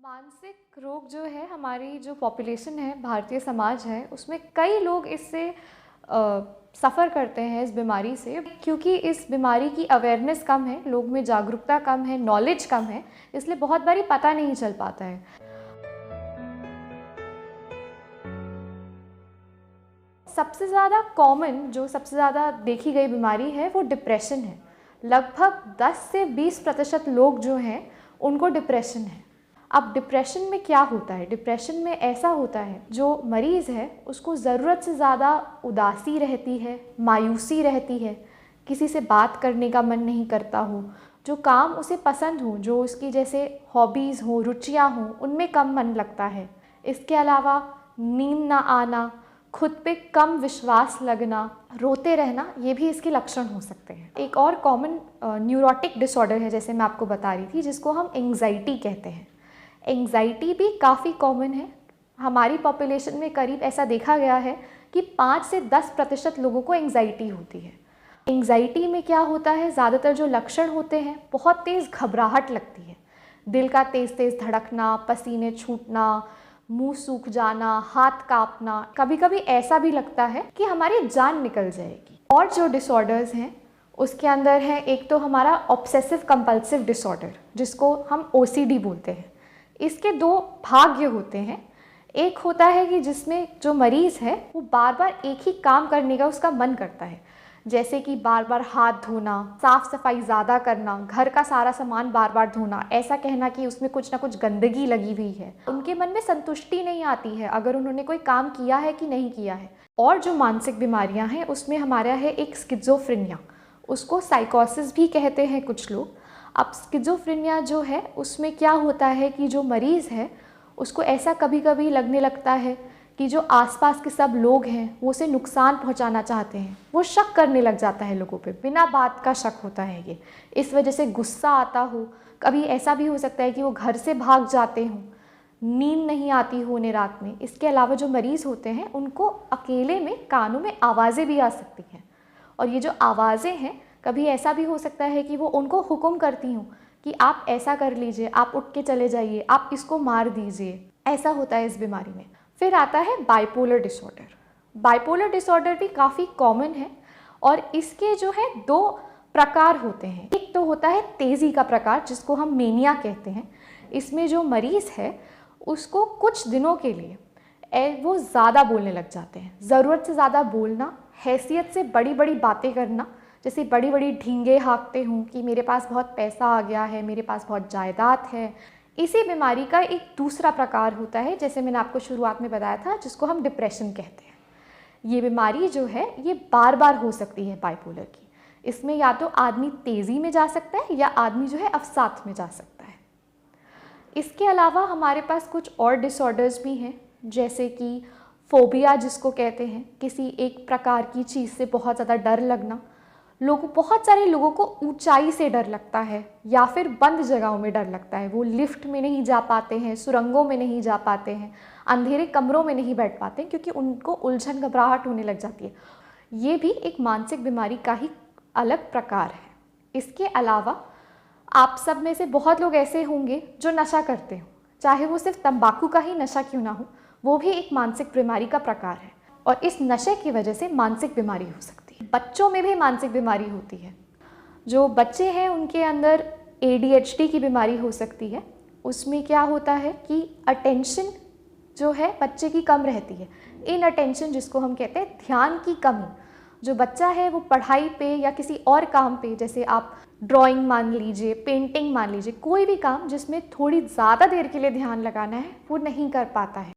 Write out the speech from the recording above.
मानसिक रोग जो है, हमारी जो पॉपुलेशन है, भारतीय समाज है, उसमें कई लोग इससे सफ़र करते हैं इस बीमारी से, क्योंकि इस बीमारी की अवेयरनेस कम है, लोग में जागरूकता कम है, नॉलेज कम है, इसलिए बहुत बारी पता नहीं चल पाता है। सबसे ज़्यादा कॉमन, जो सबसे ज़्यादा देखी गई बीमारी है, वो डिप्रेशन है। लगभग 10 से 20% लोग जो हैं, उनको डिप्रेशन है। अब डिप्रेशन में क्या होता है? डिप्रेशन में ऐसा होता है, जो मरीज़ है उसको ज़रूरत से ज़्यादा उदासी रहती है, मायूसी रहती है, किसी से बात करने का मन नहीं करता हो, जो काम उसे पसंद हो, जो उसकी जैसे हॉबीज़ हों, रुचियाँ हों, उनमें कम मन लगता है। इसके अलावा नींद ना आना, खुद पे कम विश्वास लगना, रोते रहना, ये भी इसके लक्षण हो सकते हैं। एक और कॉमन न्यूरोटिक डिसऑर्डर है, जैसे मैं आपको बता रही थी, जिसको हम एंग्जाइटी कहते हैं। एंग्जाइटी भी काफ़ी कॉमन है। हमारी पॉपुलेशन में करीब ऐसा देखा गया है कि 5 से 10% लोगों को एंग्जाइटी होती है। एंग्जाइटी में क्या होता है, ज़्यादातर जो लक्षण होते हैं, बहुत तेज़ घबराहट लगती है, दिल का तेज़ तेज़ धड़कना, पसीने छूटना, मुंह सूख जाना, हाथ कांपना, कभी कभी ऐसा भी लगता है कि हमारी जान निकल जाएगी। और जो डिसऑर्डर्स हैं उसके अंदर है, एक तो हमारा ऑब्सेसिव कंपल्सिव डिसऑर्डर, जिसको हम OCD बोलते हैं। इसके 2 भाग्य होते हैं। एक होता है कि जिसमें जो मरीज़ है वो बार बार एक ही काम करने का उसका मन करता है, जैसे कि बार बार हाथ धोना, साफ़ सफाई ज़्यादा करना, घर का सारा सामान बार बार धोना, ऐसा कहना कि उसमें कुछ ना कुछ गंदगी लगी हुई है। उनके मन में संतुष्टि नहीं आती है अगर उन्होंने कोई काम किया है कि नहीं किया है। और जो मानसिक बीमारियां हैं उसमें हमारा है एक स्किज़ोफ्रेनिया, उसको साइकोसिस भी कहते हैं कुछ लोग। अब स्किज़ोफ्रेनिया जो है उसमें क्या होता है कि जो मरीज़ है उसको ऐसा कभी कभी लगने लगता है कि जो आसपास के सब लोग हैं वो उसे नुकसान पहुंचाना चाहते हैं। वो शक करने लग जाता है लोगों पे, बिना बात का शक होता है ये। इस वजह से गुस्सा आता हो, कभी ऐसा भी हो सकता है कि वो घर से भाग जाते हों, नींद नहीं आती हो उन्हें रात में। इसके अलावा जो मरीज़ होते हैं उनको अकेले में कानों में आवाज़ें भी आ सकती हैं, और ये जो आवाज़ें हैं कभी ऐसा भी हो सकता है कि वो उनको हुक्म करती हूँ कि आप ऐसा कर लीजिए, आप उठ के चले जाइए, आप इसको मार दीजिए। ऐसा होता है इस बीमारी में। फिर आता है बाइपोलर डिसऑर्डर। बाइपोलर डिसऑर्डर भी काफ़ी कॉमन है, और इसके जो है 2 प्रकार होते हैं। एक तो होता है तेज़ी का प्रकार, जिसको हम मेनिया कहते हैं। इसमें जो मरीज़ है उसको कुछ दिनों के लिए वो ज़्यादा बोलने लग जाते हैं, ज़रूरत से ज़्यादा बोलना, हैसियत से बड़ी बड़ी बातें करना, जैसे बड़ी बड़ी ढींगे हाँकते हों कि मेरे पास बहुत पैसा आ गया है, मेरे पास बहुत जायदाद है। इसी बीमारी का एक दूसरा प्रकार होता है, जैसे मैंने आपको शुरुआत में बताया था, जिसको हम डिप्रेशन कहते हैं। ये बीमारी जो है ये बार बार हो सकती है बाइपोलर की। इसमें या तो आदमी तेज़ी में जा सकता है या आदमी जो है अवसाद में जा सकता है। इसके अलावा हमारे पास कुछ और डिसऑर्डर्स भी हैं, जैसे कि फोबिया जिसको कहते हैं, किसी एक प्रकार की चीज़ से बहुत ज़्यादा डर लगना। बहुत सारे लोगों को ऊंचाई से डर लगता है, या फिर बंद जगहों में डर लगता है। वो लिफ्ट में नहीं जा पाते हैं, सुरंगों में नहीं जा पाते हैं, अंधेरे कमरों में नहीं बैठ पाते हैं, क्योंकि उनको उलझन घबराहट होने लग जाती है। ये भी एक मानसिक बीमारी का ही अलग प्रकार है। इसके अलावा आप सब में से बहुत लोग ऐसे होंगे जो नशा करते हो, चाहे वो सिर्फ तंबाकू का ही नशा क्यों ना हो, वो भी एक मानसिक बीमारी का प्रकार है, और इस नशे की वजह से मानसिक बीमारी हो सकती है। बच्चों में भी मानसिक बीमारी होती है। जो बच्चे हैं उनके अंदर ADHD की बीमारी हो सकती है। उसमें क्या होता है कि अटेंशन जो है बच्चे की कम रहती है। इन अटेंशन जिसको हम कहते हैं ध्यान की कमी, जो बच्चा है वो पढ़ाई पे या किसी और काम पे, जैसे आप ड्राइंग मान लीजिए, पेंटिंग मान लीजिए, कोई भी काम जिसमें थोड़ी ज़्यादा देर के लिए ध्यान लगाना है, वो नहीं कर पाता है।